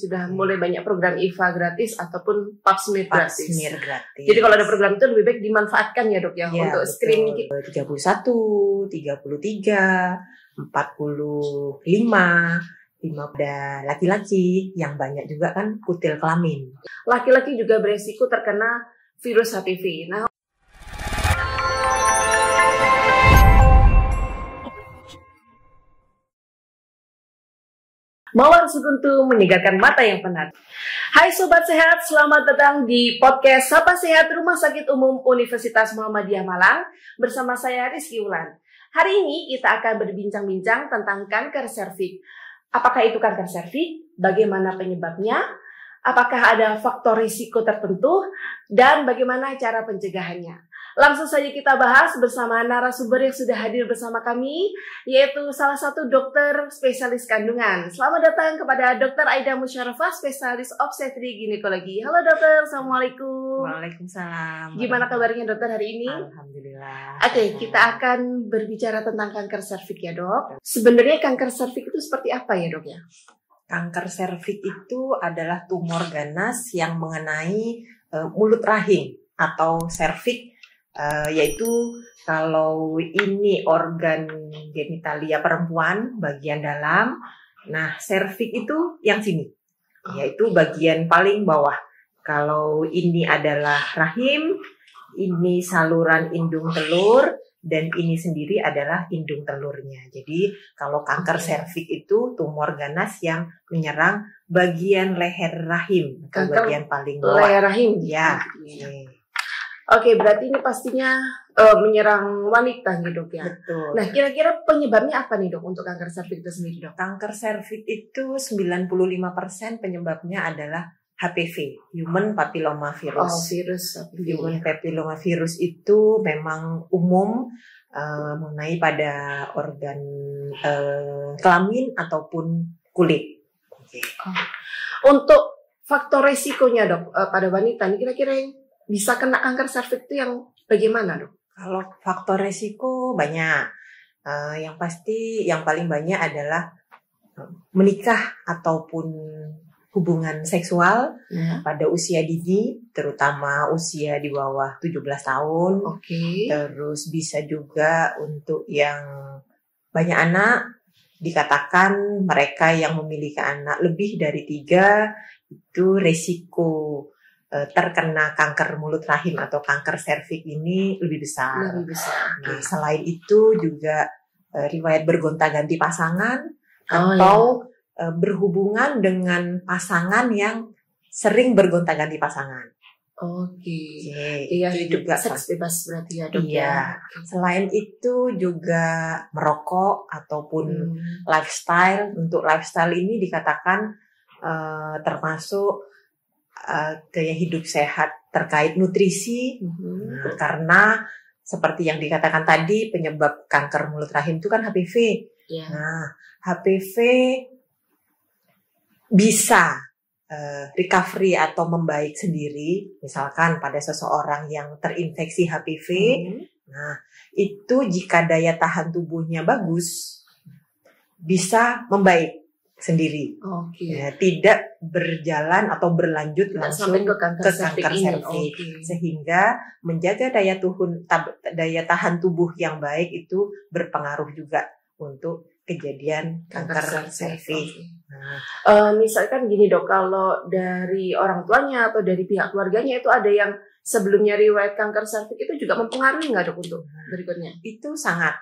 sudah mulai banyak program IVA gratis ataupun Pap smear gratis. Gratis. Jadi kalau ada program itu lebih baik dimanfaatkan ya dok ya, untuk betul. screening. 31, 33, 45, 5 pada laki-laki, yang banyak juga kan kutil kelamin. Laki-laki juga beresiko terkena virus HPV. Nah, Mawar Sukuntu menyegarkan mata yang penat. Hai Sobat Sehat, selamat datang di podcast Sapa Sehat Rumah Sakit Umum Universitas Muhammadiyah Malang bersama saya Rizky Wulan. Hari ini kita akan berbincang-bincang tentang kanker serviks. Apakah itu kanker serviks? Bagaimana penyebabnya? Apakah ada faktor risiko tertentu? Dan bagaimana cara pencegahannya? Langsung saja kita bahas bersama narasumber yang sudah hadir bersama kami, yaitu salah satu dokter spesialis kandungan. Selamat datang kepada Dr. Aida Musyarafah, spesialis obstetri ginekologi. Halo dokter, assalamualaikum. Waalaikumsalam. Gimana kabarnya dokter hari ini? Alhamdulillah. Oke, kita akan berbicara tentang kanker serviks ya dok. Sebenarnya kanker serviks itu seperti apa ya dok ya? Kanker serviks itu adalah tumor ganas yang mengenai mulut rahim atau serviks. Yaitu kalau ini organ genitalia perempuan bagian dalam, nah serviks itu yang sini, yaitu bagian paling bawah. Kalau ini adalah rahim, ini saluran indung telur, dan ini sendiri adalah indung telurnya. Jadi kalau kanker serviks itu tumor ganas yang menyerang bagian leher rahim, atau bagian paling bawah. Leher rahim? Ya. Oke, berarti ini pastinya menyerang wanita gitu dok ya? Betul. Nah, kira-kira penyebabnya apa nih dok untuk kanker serviks itu sendiri dok? Kanker serviks itu 95% penyebabnya adalah HPV, Human Papilloma Virus. Oh, virus HPV. Human Papilloma Virus itu memang umum mengenai pada organ kelamin ataupun kulit. Okay. Untuk faktor resikonya dok pada wanita, ini kira-kira yang bisa kena kanker serviks itu yang bagaimana dok? Kalau faktor resiko banyak, yang pasti yang paling banyak adalah menikah ataupun hubungan seksual pada usia dini, terutama usia di bawah 17 tahun. Terus bisa juga untuk yang banyak anak, dikatakan mereka yang memiliki anak lebih dari 3 itu resiko terkena kanker mulut rahim atau kanker serviks ini lebih besar. Nah, selain itu juga riwayat bergonta-ganti pasangan atau berhubungan dengan pasangan yang sering bergonta-ganti pasangan. Iya, hidup seks bebas berarti ya dok. Iya. Selain itu juga merokok ataupun lifestyle. Untuk lifestyle ini dikatakan termasuk gaya hidup sehat terkait nutrisi, karena seperti yang dikatakan tadi penyebab kanker mulut rahim itu kan HPV. Nah, HPV bisa recovery atau membaik sendiri, misalkan pada seseorang yang terinfeksi HPV. Nah, itu jika daya tahan tubuhnya bagus, bisa membaik sendiri, tidak berjalan atau berlanjut langsung ke kanker serviks, sehingga menjaga daya tahan tubuh yang baik itu berpengaruh juga untuk kejadian kanker serviks. Misalkan gini dok, kalau dari orang tuanya atau dari pihak keluarganya itu ada yang sebelumnya riwayat kanker serviks, itu juga mempengaruhi nggak dok untuk berikutnya? Itu sangat.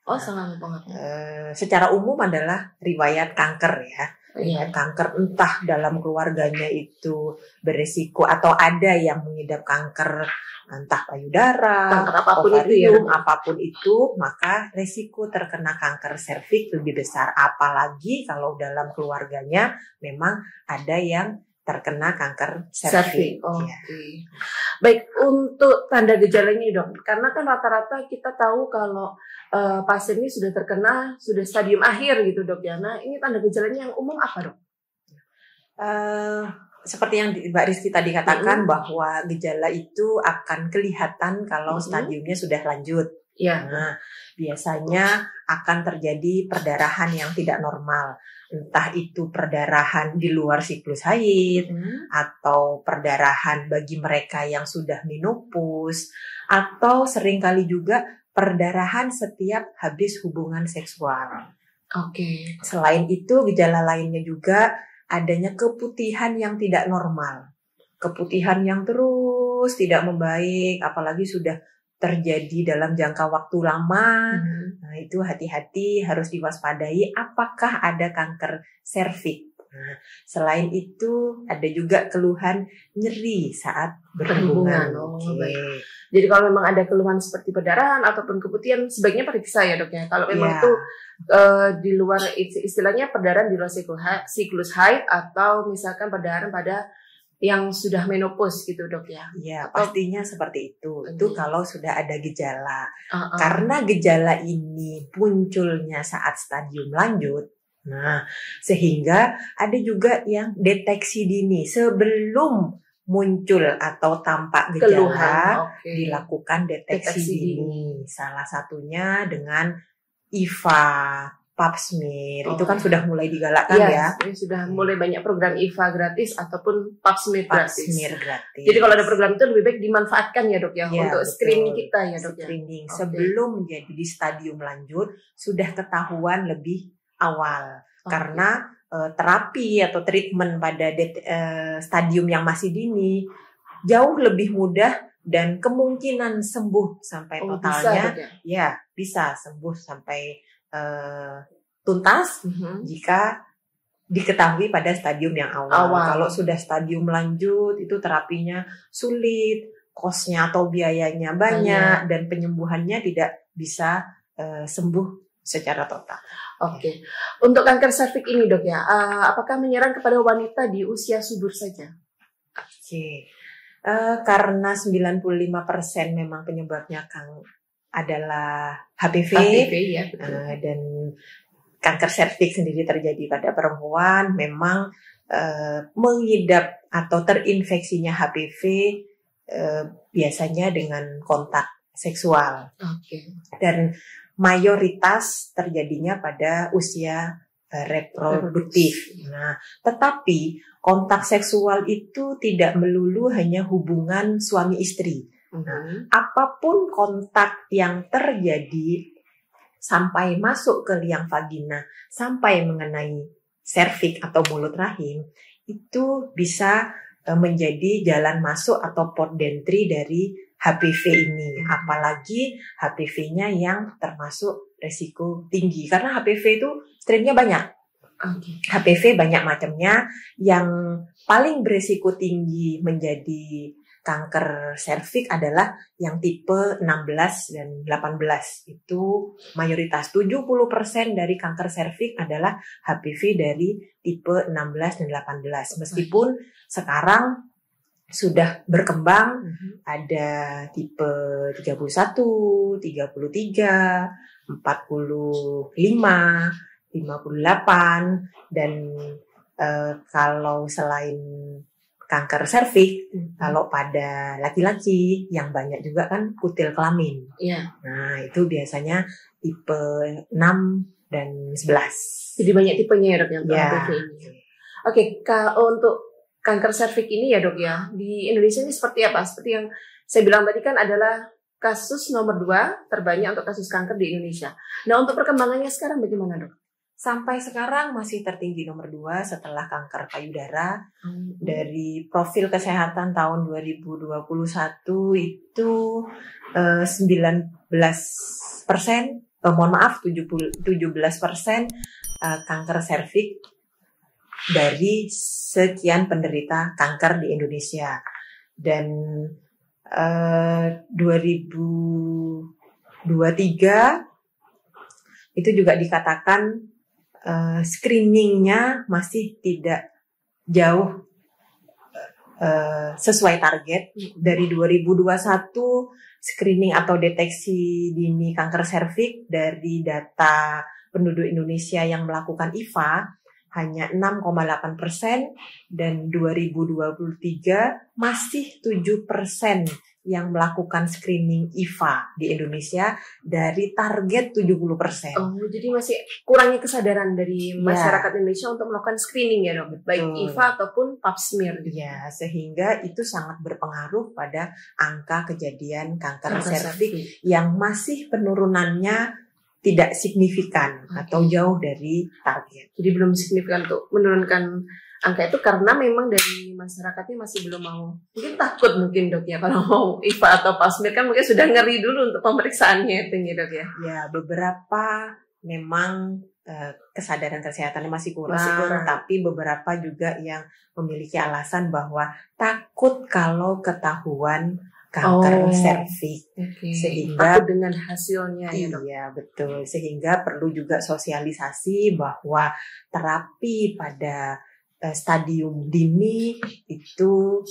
Sangat mempengaruhi. Secara umum adalah riwayat kanker ya. Riwayat kanker entah dalam keluarganya itu beresiko atau ada yang mengidap kanker entah payudara, apapun itu, maka resiko terkena kanker serviks lebih besar. Apalagi kalau dalam keluarganya memang ada yang terkena kanker serviks. Baik, untuk tanda gejalanya dok, karena kan rata-rata kita tahu kalau pasien ini sudah terkena, sudah stadium akhir gitu dok ya. Nah, ini tanda gejalanya yang umum apa dok? Seperti yang Mbak Rizky tadi katakan, bahwa gejala itu akan kelihatan kalau stadiumnya sudah lanjut. Ya. Nah, biasanya akan terjadi perdarahan yang tidak normal. Entah itu perdarahan di luar siklus haid, atau perdarahan bagi mereka yang sudah menopause, atau seringkali juga perdarahan setiap habis hubungan seksual. Oke. Selain itu, gejala lainnya juga adanya keputihan yang tidak normal. Keputihan yang terus tidak membaik, apalagi sudah terjadi dalam jangka waktu lama. Nah, itu hati-hati, harus diwaspadai apakah ada kanker serviks. Nah, selain itu ada juga keluhan nyeri saat berhubungan. Baik. Jadi kalau memang ada keluhan seperti perdarahan ataupun keputihan, sebaiknya periksa ya dok ya. Kalau memang itu di luar, istilahnya perdarahan di luar siklus haid, atau misalkan perdarahan pada yang sudah menopause gitu dok ya. Ya, pastinya seperti itu. Itu kalau sudah ada gejala. Karena gejala ini munculnya saat stadium lanjut. Nah, sehingga ada juga yang deteksi dini sebelum muncul atau tampak gejala, dilakukan deteksi dini. Salah satunya dengan IVA, Pap smear, itu kan sudah mulai digalakkan ya. Sudah mulai banyak program IVA gratis ataupun Pap smear gratis. Jadi kalau ada program itu lebih baik dimanfaatkan ya dok ya, untuk screening kita ya dok. Screening sebelum menjadi di stadium lanjut sudah ketahuan lebih awal. Karena terapi atau treatment pada stadium yang masih dini jauh lebih mudah dan kemungkinan sembuh sampai totalnya bisa sembuh sampai tuntas jika diketahui pada stadium yang awal. Kalau sudah stadium lanjut itu terapinya sulit, kosnya atau biayanya banyak, dan penyembuhannya tidak bisa sembuh secara total. Oke. Untuk kanker serviks ini dok ya, apakah menyerang kepada wanita di usia subur saja? Karena 95% memang penyebabnya adalah HPV ya, dan kanker serviks sendiri terjadi pada perempuan, memang mengidap atau terinfeksinya HPV biasanya dengan kontak seksual. Dan mayoritas terjadinya pada usia reproduktif. Nah, tetapi kontak seksual itu tidak melulu hanya hubungan suami istri. Nah, apapun kontak yang terjadi sampai masuk ke liang vagina, sampai mengenai serviks atau mulut rahim, itu bisa menjadi jalan masuk atau port d'entry dari HPV ini. Apalagi HPV-nya yang termasuk resiko tinggi. Karena HPV itu strain-nya banyak. HPV banyak macamnya. Yang paling beresiko tinggi menjadi kanker serviks adalah yang tipe 16 dan 18. Itu mayoritas 70% dari kanker serviks adalah HPV dari tipe 16 dan 18. Meskipun sekarang sudah berkembang, ada tipe 31, 33, 45, 58, dan kalau selain kanker serviks, kalau pada laki-laki yang banyak juga kan kutil kelamin. Nah, itu biasanya tipe 6 dan 11. Jadi banyak tipenya ya dok yang HPV ini. Kalau untuk kanker serviks ini ya dok ya, di Indonesia ini seperti apa? Seperti yang saya bilang tadi kan adalah kasus nomor 2 terbanyak untuk kasus kanker di Indonesia. Nah, untuk perkembangannya sekarang bagaimana dok? Sampai sekarang masih tertinggi nomor 2 setelah kanker payudara. Dari profil kesehatan tahun 2021 itu 17% kanker serviks dari sekian penderita kanker di Indonesia. Dan 2023 itu juga dikatakan screeningnya masih tidak jauh sesuai target. Dari 2021 screening atau deteksi dini kanker serviks dari data penduduk Indonesia yang melakukan IVA hanya 6,8%, dan 2023 masih 7% yang melakukan screening IVA di Indonesia dari target 70%. Oh, jadi masih kurangnya kesadaran dari masyarakat Indonesia untuk melakukan screening ya dok, baik IVA ataupun pap smear. Gitu. Ya, sehingga itu sangat berpengaruh pada angka kejadian kanker serviks yang masih penurunannya tidak signifikan atau jauh dari target. Jadi belum signifikan untuk menurunkan angka itu karena memang dari masyarakatnya masih belum mau. Mungkin takut mungkin dok ya kalau mau IVA atau pap smear kan mungkin sudah ngeri dulu untuk pemeriksaannya itu dok ya. Ya, beberapa memang kesadaran kesehatannya masih kurang, tapi beberapa juga yang memiliki alasan bahwa takut kalau ketahuan kanker serviks, sehingga takut dengan hasilnya ya dok. Iya betul, sehingga perlu juga sosialisasi bahwa terapi pada stadium dini itu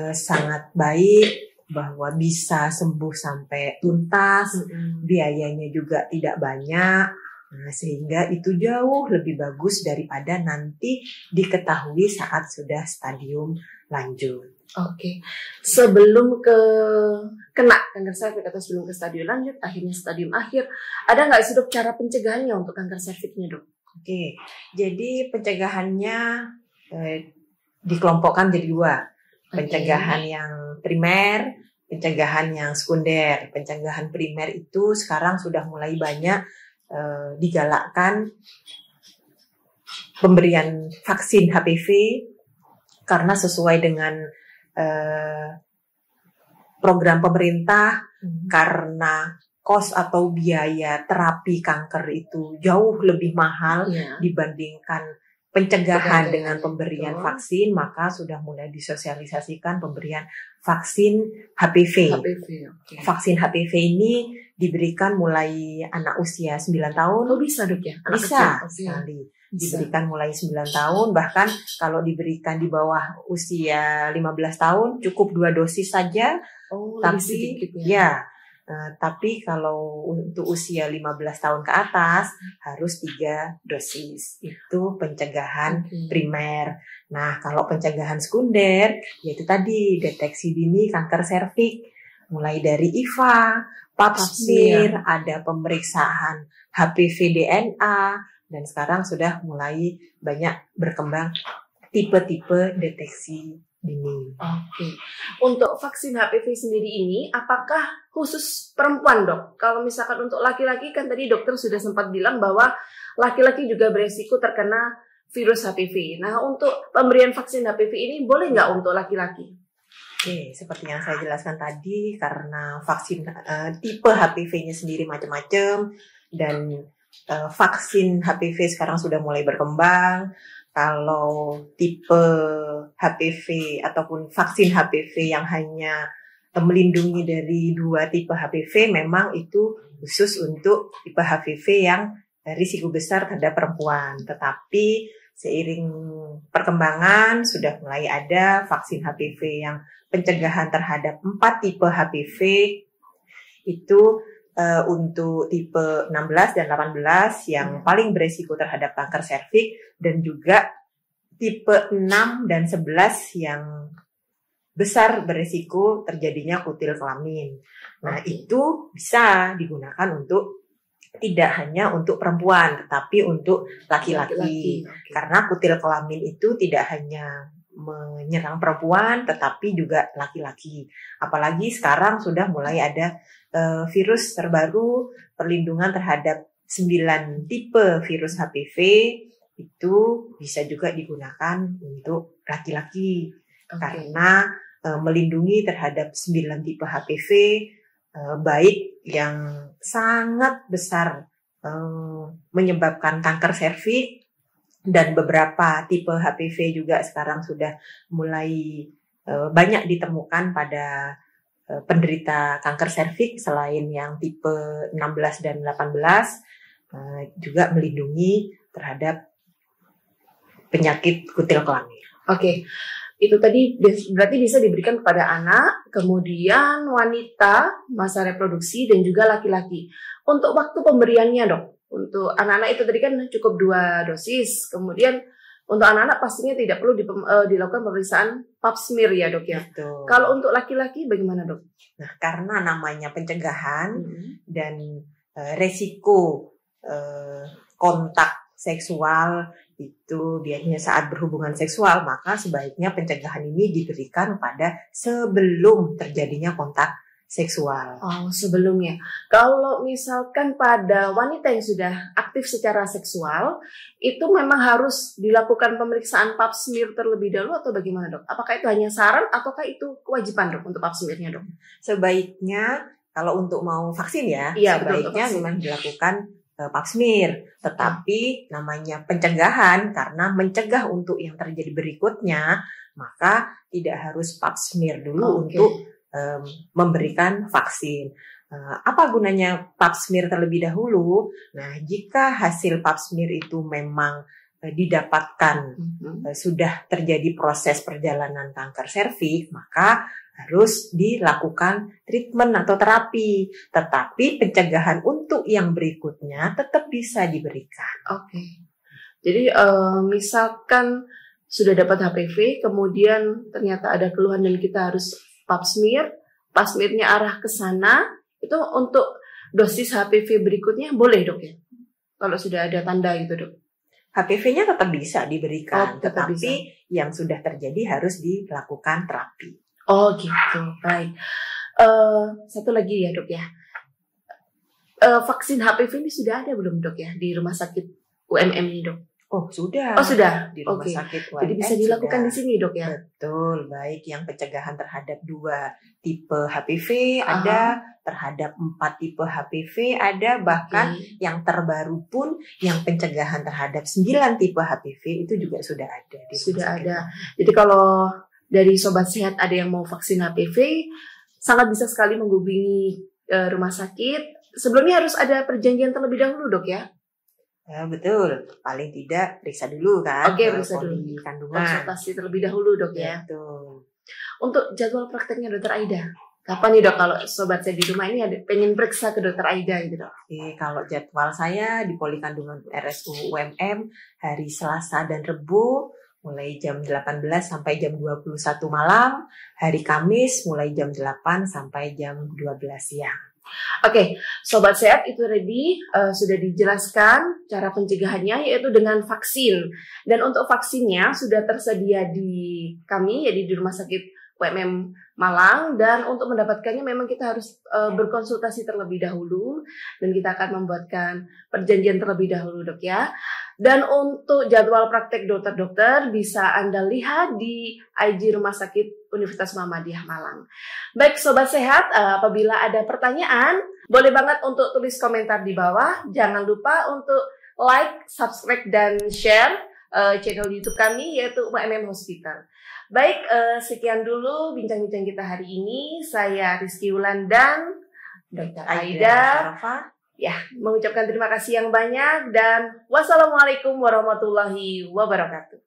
sangat baik, bahwa bisa sembuh sampai tuntas, biayanya juga tidak banyak. Nah, sehingga itu jauh lebih bagus daripada nanti diketahui saat sudah stadium lanjut. Oke, sebelum kena kanker serviks atau sebelum ke stadium lanjut, akhirnya stadium akhir, ada nggak sih dok cara pencegahannya untuk kanker serviksnya dok? Oke, jadi pencegahannya dikelompokkan jadi dua, pencegahan yang primer, pencegahan yang sekunder. Pencegahan primer itu sekarang sudah mulai banyak digalakkan pemberian vaksin HPV karena sesuai dengan program pemerintah, karena kos atau biaya terapi kanker itu jauh lebih mahal dibandingkan pencegahan dengan pemberian vaksin, maka sudah mulai disosialisasikan pemberian vaksin HPV. Vaksin HPV ini diberikan mulai anak usia 9 tahun. Oh bisa dok ya? Bisa sekali. Diberikan mulai 9 tahun, bahkan kalau diberikan di bawah usia 15 tahun cukup 2 dosis saja. Oh, tapi sedikit ya. Tapi kalau untuk usia 15 tahun ke atas harus 3 dosis. Itu pencegahan primer. Nah, kalau pencegahan sekunder yaitu tadi deteksi dini kanker serviks mulai dari IVA, pap smear, ada pemeriksaan HPV DNA, dan sekarang sudah mulai banyak berkembang tipe-tipe deteksi dini. Oke. Untuk vaksin HPV sendiri ini, apakah khusus perempuan dok? Kalau misalkan untuk laki-laki kan tadi dokter sudah sempat bilang bahwa laki-laki juga beresiko terkena virus HPV. Nah untuk pemberian vaksin HPV ini boleh nggak untuk laki-laki? Oke, seperti yang saya jelaskan tadi, karena vaksin tipe HPV-nya sendiri macam-macam dan vaksin HPV sekarang sudah mulai berkembang. Kalau tipe HPV ataupun vaksin HPV yang hanya melindungi dari 2 tipe HPV, memang itu khusus untuk tipe HPV yang risiko besar terhadap perempuan. Tetapi seiring perkembangan sudah mulai ada vaksin HPV yang pencegahan terhadap 4 tipe HPV itu untuk tipe 16 dan 18 yang paling beresiko terhadap kanker serviks, dan juga tipe 6 dan 11 yang besar beresiko terjadinya kutil kelamin. Nah, itu bisa digunakan untuk tidak hanya untuk perempuan, tetapi untuk laki-laki. Karena kutil kelamin itu tidak hanya menyerang perempuan, tetapi juga laki-laki. Apalagi sekarang sudah mulai ada virus terbaru, perlindungan terhadap 9 tipe virus HPV, itu bisa juga digunakan untuk laki-laki. Karena melindungi terhadap 9 tipe HPV, baik yang sangat besar menyebabkan kanker serviks, dan beberapa tipe HPV juga sekarang sudah mulai banyak ditemukan pada penderita kanker serviks selain yang tipe 16 dan 18, juga melindungi terhadap penyakit kutil kelamin. Oke. Itu tadi berarti bisa diberikan kepada anak, kemudian wanita, masa reproduksi, dan juga laki-laki. Untuk waktu pemberiannya dok, untuk anak-anak itu tadi kan cukup 2 dosis, kemudian Untuk anak-anak pastinya tidak perlu dilakukan pemeriksaan pap smear ya dok ya. Betul. Kalau untuk laki-laki bagaimana dok? Nah, karena namanya pencegahan dan resiko kontak seksual itu biasanya saat berhubungan seksual, maka sebaiknya pencegahan ini diberikan pada sebelum terjadinya kontak seksual. Oh, sebelumnya. Kalau misalkan pada wanita yang sudah aktif secara seksual, itu memang harus dilakukan pemeriksaan pap smear terlebih dahulu atau bagaimana dok? Apakah itu hanya saran ataukah itu kewajiban dok untuk pap smear-nya dok? Sebaiknya kalau untuk mau vaksin ya, betul, sebaiknya memang dilakukan pap smear. Tetapi namanya pencegahan, karena mencegah untuk yang terjadi berikutnya, maka tidak harus pap smear dulu untuk memberikan vaksin. Apa gunanya pap smear terlebih dahulu? Nah, jika hasil pap smear itu memang didapatkan sudah terjadi proses perjalanan kanker serviks, maka harus dilakukan treatment atau terapi. Tetapi pencegahan untuk yang berikutnya tetap bisa diberikan. Oke. Jadi misalkan sudah dapat HPV, kemudian ternyata ada keluhan dan kita harus pap smear-nya arah ke sana, itu untuk dosis HPV berikutnya boleh dok ya? Kalau sudah ada tanda gitu dok? HPV-nya tetap bisa diberikan, tetapi yang sudah terjadi harus dilakukan terapi. Oh gitu, baik. Satu lagi ya dok ya, vaksin HPV ini sudah ada belum dok ya di rumah sakit UMM ini dok? Oh sudah. Oh sudah Di rumah sakit UMM. Jadi bisa dilakukan di sini dok ya? Betul, baik yang pencegahan terhadap 2 tipe HPV ada, terhadap 4 tipe HPV ada, bahkan yang terbaru pun yang pencegahan terhadap 9 tipe HPV itu juga sudah ada. Sudah ada. Jadi kalau dari Sobat Sehat ada yang mau vaksin HPV, sangat bisa sekali menghubungi rumah sakit. Sebelumnya harus ada perjanjian terlebih dahulu dok ya? Ya, betul, paling tidak periksa dulu kan. Periksa dulu. Kandungan. Konsultasi terlebih dahulu dok ya. Betul. Untuk jadwal prakteknya dokter Aida, kapan nih dok kalau sobat saya di rumah ini ada pengen periksa ke dokter Aida gitu dok? Kalau jadwal saya di Poli Kandungan RSU UMM hari Selasa dan Rebu mulai jam 18 sampai jam 21 malam, hari Kamis mulai jam 8 sampai jam 12 siang. Oke, Sobat Sehat itu tadi sudah dijelaskan cara pencegahannya yaitu dengan vaksin. Dan untuk vaksinnya sudah tersedia di kami, yaitu di Rumah Sakit UMM Malang. Dan untuk mendapatkannya memang kita harus berkonsultasi terlebih dahulu. Dan kita akan membuatkan perjanjian terlebih dahulu dok ya. Dan untuk jadwal praktek dokter-dokter bisa Anda lihat di IG Rumah Sakit Universitas Muhammadiyah Malang. Baik Sobat Sehat, apabila ada pertanyaan, boleh banget untuk tulis komentar di bawah. Jangan lupa untuk like, subscribe, dan share channel YouTube kami yaitu UMM Hospital. Baik, sekian dulu bincang-bincang kita hari ini. Saya Rizky Wulan dan Dr. Aida. Ya, mengucapkan terima kasih yang banyak dan wassalamualaikum warahmatullahi wabarakatuh.